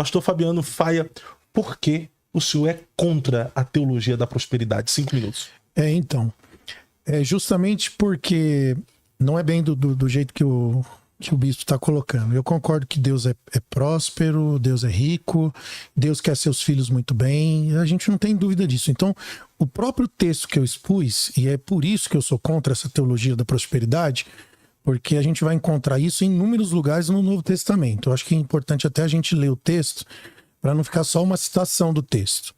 Pastor Fabiano Faia, por que o senhor é contra a teologia da prosperidade? 5 minutos. Então, é justamente porque não é bem do jeito que o bispo está colocando. Eu concordo que Deus é próspero, Deus é rico, Deus quer seus filhos muito bem, a gente não tem dúvida disso. Então, o próprio texto que eu expus, e é por isso que eu sou contra essa teologia da prosperidade, porque a gente vai encontrar isso em inúmeros lugares no Novo Testamento. Eu acho que é importante até a gente ler o texto, para não ficar só uma citação do texto.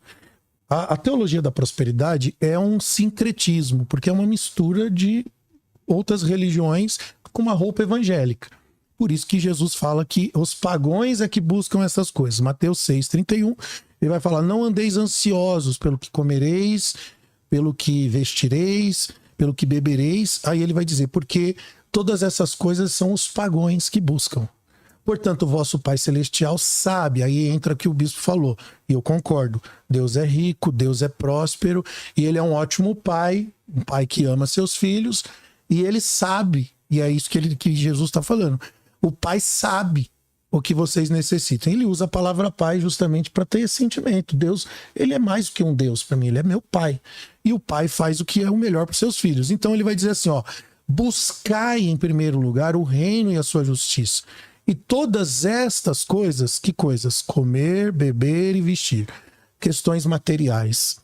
A teologia da prosperidade é um sincretismo, porque é uma mistura de outras religiões com uma roupa evangélica. Por isso que Jesus fala que os pagãos é que buscam essas coisas. Mateus 6,31, ele vai falar: não andeis ansiosos pelo que comereis, pelo que vestireis, pelo que bebereis. Aí ele vai dizer, porque todas essas coisas são os pagãos que buscam. Portanto, o vosso Pai Celestial sabe, aí entra o que o bispo falou, e eu concordo, Deus é rico, Deus é próspero, e ele é um ótimo pai, um pai que ama seus filhos, e ele sabe, e é isso que Jesus está falando, o Pai sabe o que vocês necessitam. Ele usa a palavra Pai justamente para ter esse sentimento. Deus, ele é mais do que um Deus para mim, ele é meu Pai. E o Pai faz o que é o melhor para os seus filhos. Então ele vai dizer assim, ó, buscai em primeiro lugar o reino e a sua justiça. E todas estas coisas, que coisas? Comer, beber e vestir. Questões materiais.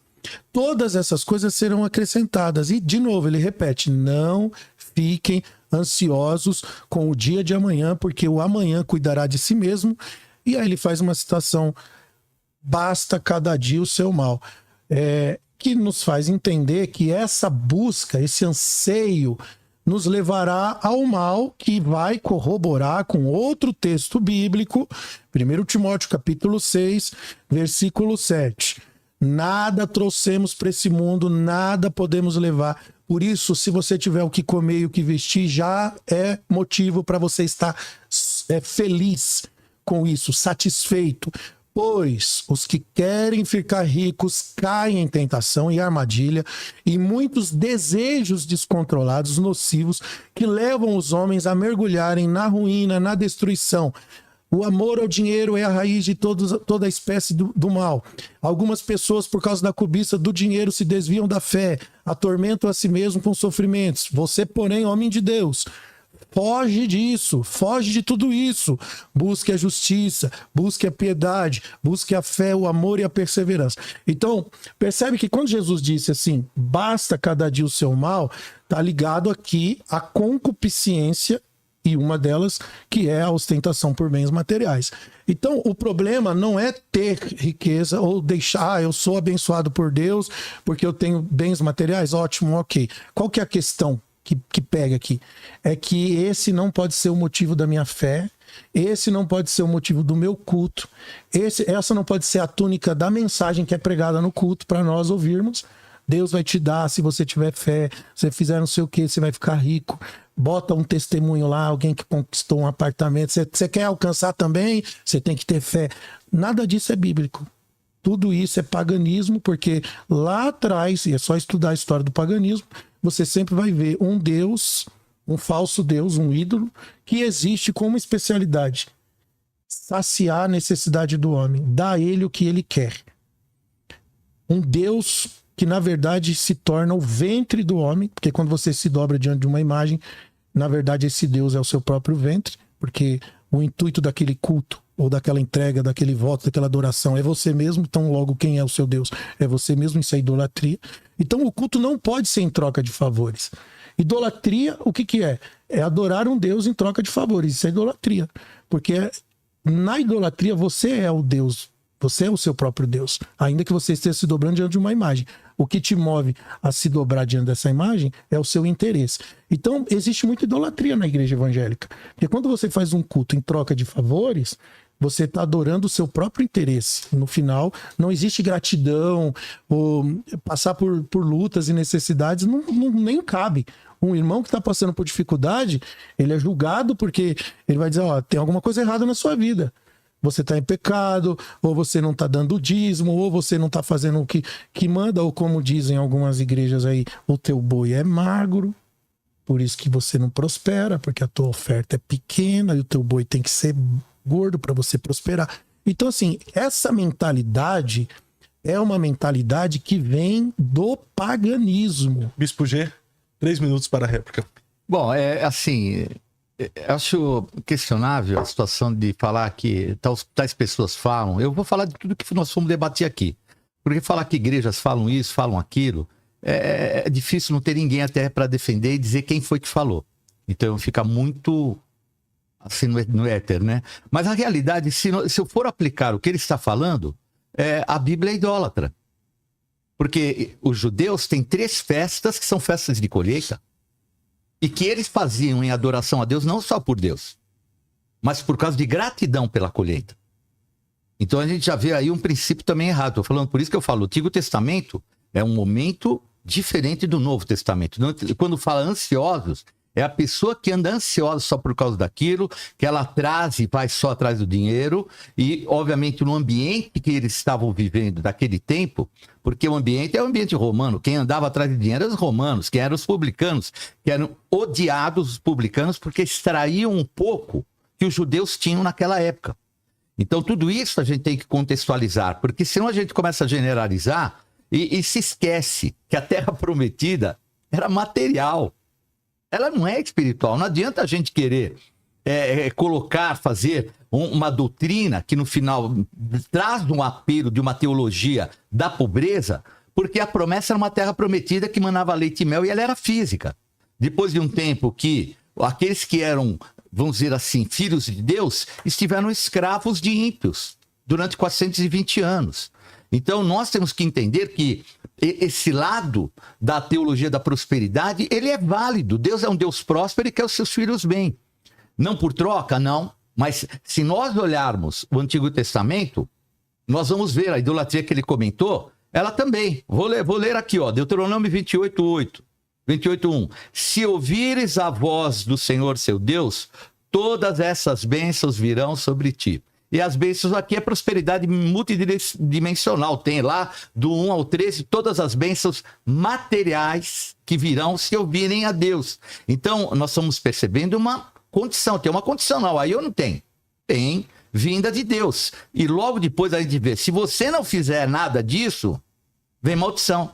Todas essas coisas serão acrescentadas. E, de novo, ele repete, não fiquem ansiosos com o dia de amanhã, porque o amanhã cuidará de si mesmo. E aí ele faz uma citação, basta cada dia o seu mal. Que nos faz entender que essa busca, esse anseio, nos levará ao mal, que vai corroborar com outro texto bíblico, 1 Timóteo capítulo 6, versículo 7. Nada trouxemos para esse mundo, nada podemos levar. Por isso, se você tiver o que comer e o que vestir, já é motivo para você estar feliz com isso, satisfeito. Pois os que querem ficar ricos caem em tentação e armadilha e muitos desejos descontrolados, nocivos, que levam os homens a mergulharem na ruína, na destruição. O amor ao dinheiro é a raiz de toda espécie do mal. Algumas pessoas, por causa da cobiça do dinheiro, se desviam da fé, atormentam a si mesmo com sofrimentos. Você, porém, homem de Deus, foge disso, foge de tudo isso. Busque a justiça, busque a piedade, busque a fé, o amor e a perseverança. Então, percebe que quando Jesus disse assim, basta cada dia o seu mal, está ligado aqui à concupiscência, e uma delas que é a ostentação por bens materiais. Então, o problema não é ter riqueza ou deixar, eu sou abençoado por Deus porque eu tenho bens materiais, ótimo, ok. Qual que é a questão que pega aqui? É que esse não pode ser o motivo da minha fé, esse não pode ser o motivo do meu culto, essa não pode ser a túnica da mensagem que é pregada no culto para nós ouvirmos. Deus vai te dar se você tiver fé, se você fizer não sei o que, você vai ficar rico. Bota um testemunho lá, alguém que conquistou um apartamento. Você quer alcançar também? Você tem que ter fé. Nada disso é bíblico. Tudo isso é paganismo, porque lá atrás, e é só estudar a história do paganismo, você sempre vai ver um Deus, um falso Deus, um ídolo, que existe como especialidade. Saciar a necessidade do homem, dar a ele o que ele quer. Um Deus que na verdade se torna o ventre do homem, porque quando você se dobra diante de uma imagem, na verdade esse Deus é o seu próprio ventre, porque o intuito daquele culto, ou daquela entrega, daquele voto, daquela adoração é você mesmo, então logo quem é o seu Deus? É você mesmo, isso é idolatria. Então o culto não pode ser em troca de favores. Idolatria, o que é? É adorar um Deus em troca de favores, isso é idolatria, porque na idolatria você é o Deus, você é o seu próprio Deus, ainda que você esteja se dobrando diante de uma imagem. O que te move a se dobrar diante dessa imagem é o seu interesse. Então, existe muita idolatria na igreja evangélica. Porque quando você faz um culto em troca de favores, você está adorando o seu próprio interesse. No final, não existe gratidão, ou passar por lutas e necessidades, nem cabe. Um irmão que está passando por dificuldade, ele é julgado porque ele vai dizer, ó, tem alguma coisa errada na sua vida. Você está em pecado, ou você não está dando o dízimo, ou você não está fazendo o que manda, ou como dizem algumas igrejas aí, o teu boi é magro, por isso que você não prospera, porque a tua oferta é pequena e o teu boi tem que ser gordo para você prosperar. Então, assim, essa mentalidade é uma mentalidade que vem do paganismo. Bispo G, 3 minutos para a réplica. Bom, acho questionável a situação de falar que tais pessoas falam. Eu vou falar de tudo que nós fomos debater aqui. Porque falar que igrejas falam isso, falam aquilo, é difícil não ter ninguém até para defender e dizer quem foi que falou. Então fica muito assim no éter, né? Mas a realidade, se eu for aplicar o que ele está falando, a Bíblia é idólatra. Porque os judeus têm 3 festas que são festas de colheita. E que eles faziam em adoração a Deus, não só por Deus, mas por causa de gratidão pela colheita. Então a gente já vê aí um princípio também errado. Estou falando, por isso que eu falo, o Antigo Testamento é um momento diferente do Novo Testamento. Quando fala ansiosos, é a pessoa que anda ansiosa só por causa daquilo, que ela traz e vai só atrás do dinheiro, e obviamente no ambiente que eles estavam vivendo daquele tempo, porque o ambiente é o ambiente romano, quem andava atrás de dinheiro eram os romanos, quem eram os publicanos, que eram odiados os publicanos porque extraíam um pouco que os judeus tinham naquela época. Então tudo isso a gente tem que contextualizar, porque senão a gente começa a generalizar e se esquece que a terra prometida era material. Ela não é espiritual. Não adianta a gente querer fazer uma doutrina que no final traz um apelo de uma teologia da pobreza, porque a promessa era uma terra prometida que manava leite e mel e ela era física. Depois de um tempo que aqueles que eram, vamos dizer assim, filhos de Deus, estiveram escravos de ímpios durante 420 anos. Então nós temos que entender que esse lado da teologia da prosperidade, ele é válido. Deus é um Deus próspero e quer os seus filhos bem. Não por troca, não. Mas se nós olharmos o Antigo Testamento, nós vamos ver a idolatria que ele comentou, ela também. Vou ler aqui, ó, Deuteronômio 28:8. 28:1. Se ouvires a voz do Senhor, seu Deus, todas essas bênçãos virão sobre ti. E as bênçãos aqui é prosperidade multidimensional. Tem lá, do 1 ao 13, todas as bênçãos materiais que virão se ouvirem a Deus. Então, nós estamos percebendo uma condição. Tem uma condicional. Aí eu não tenho. Tem vinda de Deus. E logo depois a gente vê, se você não fizer nada disso, vem maldição.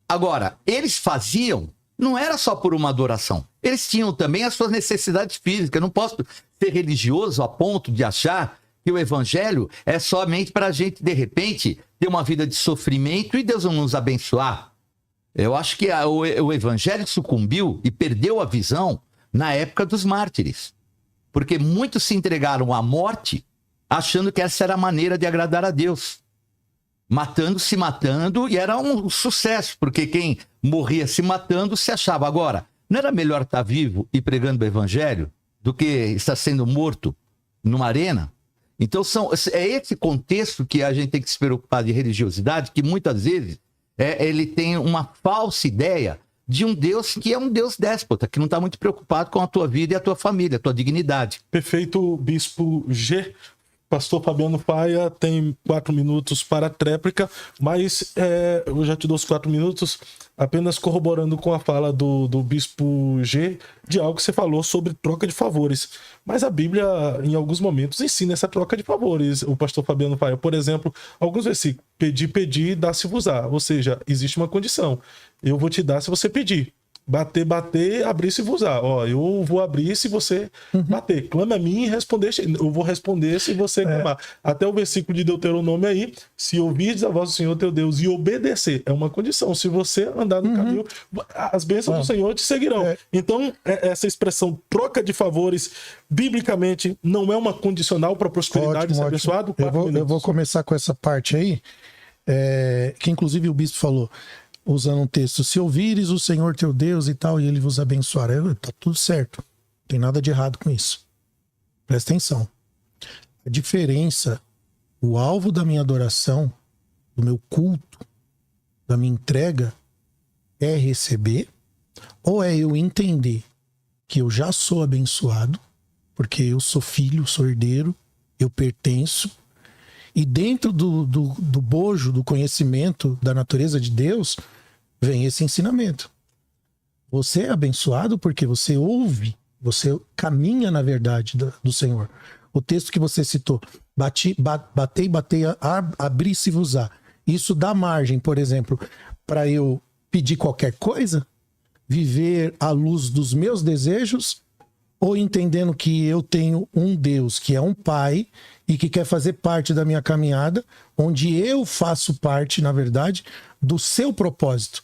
Agora, eles faziam, não era só por uma adoração. Eles tinham também as suas necessidades físicas. Eu não posso ser religioso a ponto de achar que o evangelho é somente para a gente, de repente, ter uma vida de sofrimento e Deus não nos abençoar. Eu acho que o evangelho sucumbiu e perdeu a visão na época dos mártires. Porque muitos se entregaram à morte achando que essa era a maneira de agradar a Deus. Se matando, e era um sucesso, porque quem morria se matando se achava. Agora, não era melhor estar vivo e pregando o evangelho do que estar sendo morto numa arena? Então é esse contexto que a gente tem que se preocupar de religiosidade, que muitas vezes ele tem uma falsa ideia de um Deus que é um Deus déspota, que não está muito preocupado com a tua vida e a tua família, a tua dignidade. Perfeito, Bispo G. Pastor Fabiano Faia tem 4 minutos para a tréplica, mas eu já te dou os 4 minutos apenas corroborando com a fala do Bispo G de algo que você falou sobre troca de favores. Mas a Bíblia, em alguns momentos, ensina essa troca de favores. O pastor Fabiano Faia, por exemplo, alguns versículos, pedir, dá-se-vos-á. Ou seja, existe uma condição. Eu vou te dar se você pedir. Bater, abrir-se-vos-á. Ó, eu vou abrir se você bater. Clama a mim e responder. Eu vou responder se você clamar. Até o versículo de Deuteronômio aí, se ouvires a voz do Senhor teu Deus e obedecer, é uma condição. Se você andar no caminho, as bênçãos do Senhor te seguirão. Então, essa expressão troca de favores, biblicamente, não é uma condicional para a prosperidade ser abençoado? Eu vou começar com essa parte aí, que inclusive o bispo falou, usando um texto, se ouvires o Senhor teu Deus e tal, e ele vos abençoará, tá tudo certo. Não tem nada de errado com isso. Presta atenção. A diferença, o alvo da minha adoração, do meu culto, da minha entrega, é receber, ou é eu entender que eu já sou abençoado, porque eu sou filho, sou herdeiro, eu pertenço, e dentro do bojo, do conhecimento da natureza de Deus, vem esse ensinamento. Você é abençoado porque você ouve, você caminha na verdade do Senhor. O texto que você citou, Batei, abri-se-vos-á. Isso dá margem, por exemplo, para eu pedir qualquer coisa, viver à luz dos meus desejos, ou entendendo que eu tenho um Deus que é um pai e que quer fazer parte da minha caminhada, onde eu faço parte, na verdade, do seu propósito.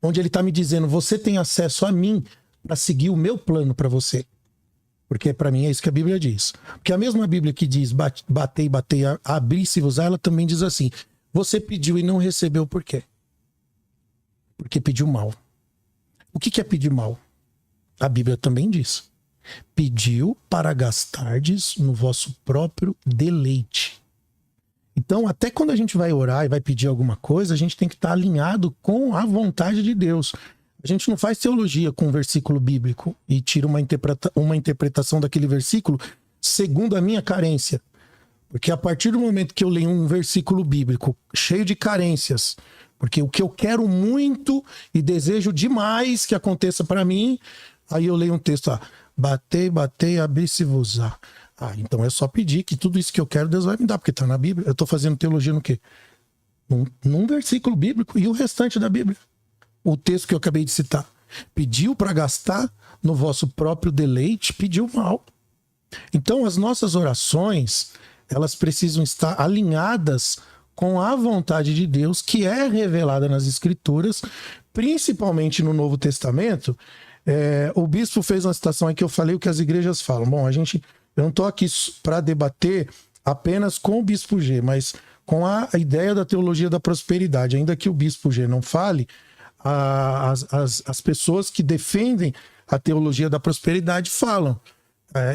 Onde ele está me dizendo, você tem acesso a mim para seguir o meu plano para você. Porque para mim é isso que a Bíblia diz. Porque a mesma Bíblia que diz batei, abri-se-vos-á, ela também diz assim, você pediu e não recebeu por quê? Porque pediu mal. O que é pedir mal? A Bíblia também diz. Pediu para gastardes no vosso próprio deleite. Então, até quando a gente vai orar e vai pedir alguma coisa, a gente tem que estar alinhado com a vontade de Deus. A gente não faz teologia com um versículo bíblico e tira uma interpretação daquele versículo segundo a minha carência. Porque a partir do momento que eu leio um versículo bíblico cheio de carências, porque o que eu quero muito e desejo demais que aconteça para mim, aí eu leio um texto, batei, abri-se-vos-á. Então é só pedir que tudo isso que eu quero Deus vai me dar, porque está na Bíblia. Eu estou fazendo teologia no quê? Num versículo bíblico e o restante da Bíblia. O texto que eu acabei de citar. Pediu para gastar no vosso próprio deleite, pediu mal. Então as nossas orações, elas precisam estar alinhadas com a vontade de Deus, que é revelada nas Escrituras, principalmente no Novo Testamento. O bispo fez uma citação aí que eu falei o que as igrejas falam. Bom, eu não estou aqui para debater apenas com o Bispo G, mas com a ideia da teologia da prosperidade. Ainda que o Bispo G não fale, as pessoas que defendem a teologia da prosperidade falam.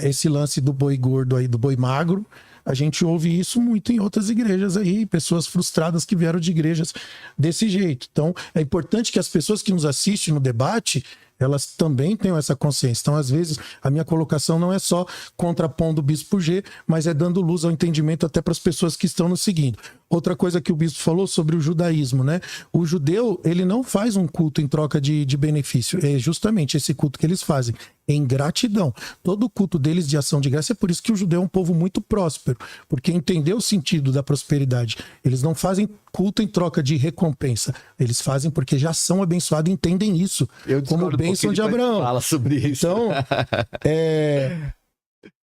Esse lance do boi gordo aí, do boi magro, a gente ouve isso muito em outras igrejas aí, pessoas frustradas que vieram de igrejas desse jeito. Então, é importante que as pessoas que nos assistem no debate, elas também tenham essa consciência. Então, às vezes, a minha colocação não é só contrapondo o Bispo G, mas é dando luz ao entendimento até para as pessoas que estão nos seguindo. Outra coisa que o Bispo falou sobre o judaísmo, né? O judeu, ele não faz um culto em troca de benefício. É justamente esse culto que eles fazem, em gratidão. Todo o culto deles de ação de graça, é por isso que o judeu é um povo muito próspero, porque entendeu o sentido da prosperidade. Eles não fazem culto em troca de recompensa. Eles fazem porque já são abençoados e entendem isso como bênção de Abraão. Fala sobre isso. Então,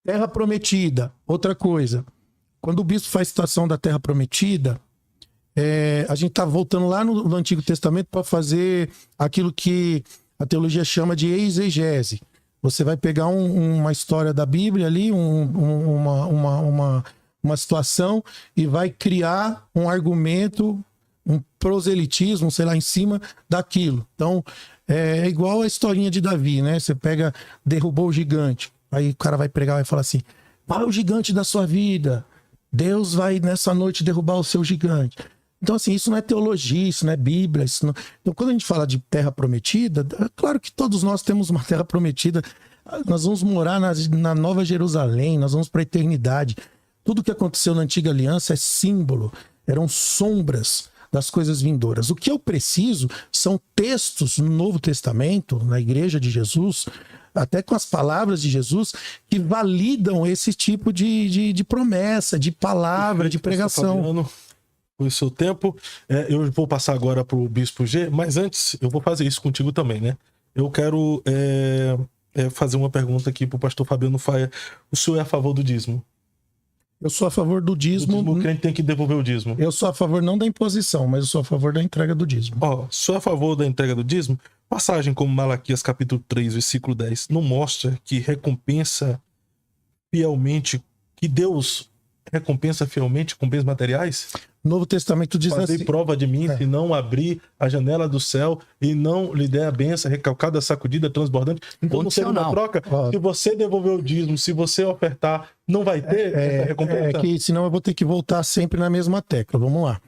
terra prometida. Outra coisa. Quando o bispo faz citação da terra prometida, a gente está voltando lá no Antigo Testamento para fazer aquilo que a teologia chama de exegese. Você vai pegar uma história da Bíblia ali, uma situação, e vai criar um argumento, um proselitismo, sei lá, em cima daquilo. Então, é igual a historinha de Davi, né? Você derrubou o gigante. Aí o cara vai pregar e vai falar assim, qual é o gigante da sua vida? Deus vai nessa noite derrubar o seu gigante. Então, assim, isso não é teologia, isso não é Bíblia. Então, quando a gente fala de terra prometida, é claro que todos nós temos uma terra prometida. Nós vamos morar na Nova Jerusalém, nós vamos para a eternidade. Tudo que aconteceu na Antiga Aliança é símbolo, eram sombras das coisas vindouras. O que eu preciso são textos no Novo Testamento, na Igreja de Jesus, até com as palavras de Jesus, que validam esse tipo de promessa, de palavra, de pregação. Fabiano, o seu tempo. Eu vou passar agora para o Bispo G, mas antes eu vou fazer isso contigo também, né? Eu quero fazer uma pergunta aqui para o pastor Fabiano Faia. O senhor é a favor do dízimo? Eu sou a favor do dízimo. O crente tem que devolver o dízimo. Eu sou a favor não da imposição, mas eu sou a favor da entrega do dízimo. Sou a favor da entrega do dízimo? Passagem como Malaquias capítulo 3, versículo 10, não mostra que recompensa fielmente, que Deus recompensa fielmente com bens materiais? Novo Testamento diz Fazei assim... prova de mim, se não abrir a janela do céu e não lhe der a benção recalcada, sacudida, transbordante. Então não será uma troca. Se você devolver o dízimo, se você ofertar, não vai ter essa recompensa? Que senão eu vou ter que voltar sempre na mesma tecla. Vamos lá.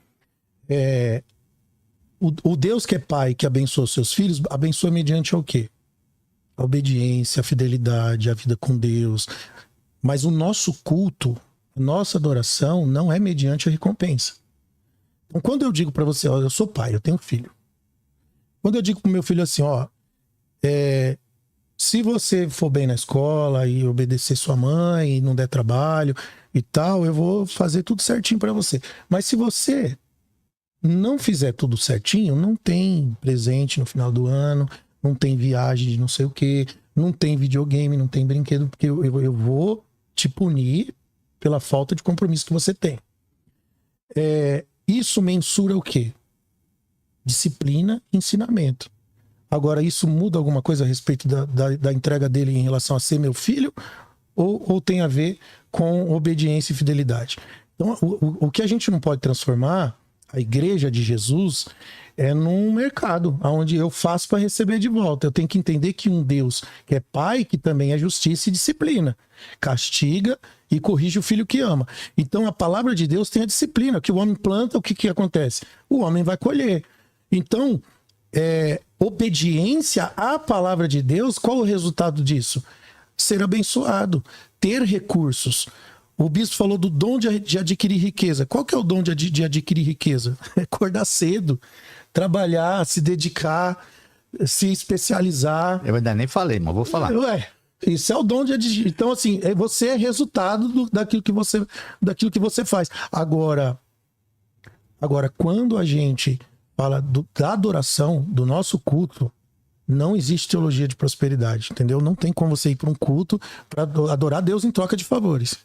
O Deus que é pai, que abençoa seus filhos, abençoa mediante o quê? A obediência, a fidelidade, a vida com Deus. Mas o nosso culto, nossa adoração não é mediante a recompensa. Então, quando eu digo para você, eu sou pai, eu tenho filho. Quando eu digo pro meu filho assim, se você for bem na escola e obedecer sua mãe e não der trabalho, e tal, eu vou fazer tudo certinho para você. Mas se você não fizer tudo certinho, não tem presente no final do ano, não tem viagem de não sei o que, não tem videogame, não tem brinquedo, porque eu vou te punir pela falta de compromisso que você tem. Isso mensura o quê? Disciplina e ensinamento. Agora, isso muda alguma coisa a respeito da entrega dele em relação a ser meu filho? Ou tem a ver com obediência e fidelidade? Então, o que a gente não pode transformar a igreja de Jesus é num mercado, onde eu faço para receber de volta. Eu tenho que entender que um Deus que é pai, que também é justiça e disciplina. Castiga e corrige o filho que ama. Então a palavra de Deus tem a disciplina. Que o homem planta, o que acontece? O homem vai colher. Então, obediência à palavra de Deus, qual o resultado disso? Ser abençoado, ter recursos. O bispo falou do dom de adquirir riqueza. Qual que é o dom de adquirir riqueza? É acordar cedo, trabalhar, se dedicar, se especializar. Eu ainda nem falei, mas vou falar. Isso é o dom de adquirir. Então, assim, você é resultado daquilo que você faz. Agora, quando a gente fala da adoração, do nosso culto, não existe teologia de prosperidade, entendeu? Não tem como você ir para um culto para adorar Deus em troca de favores.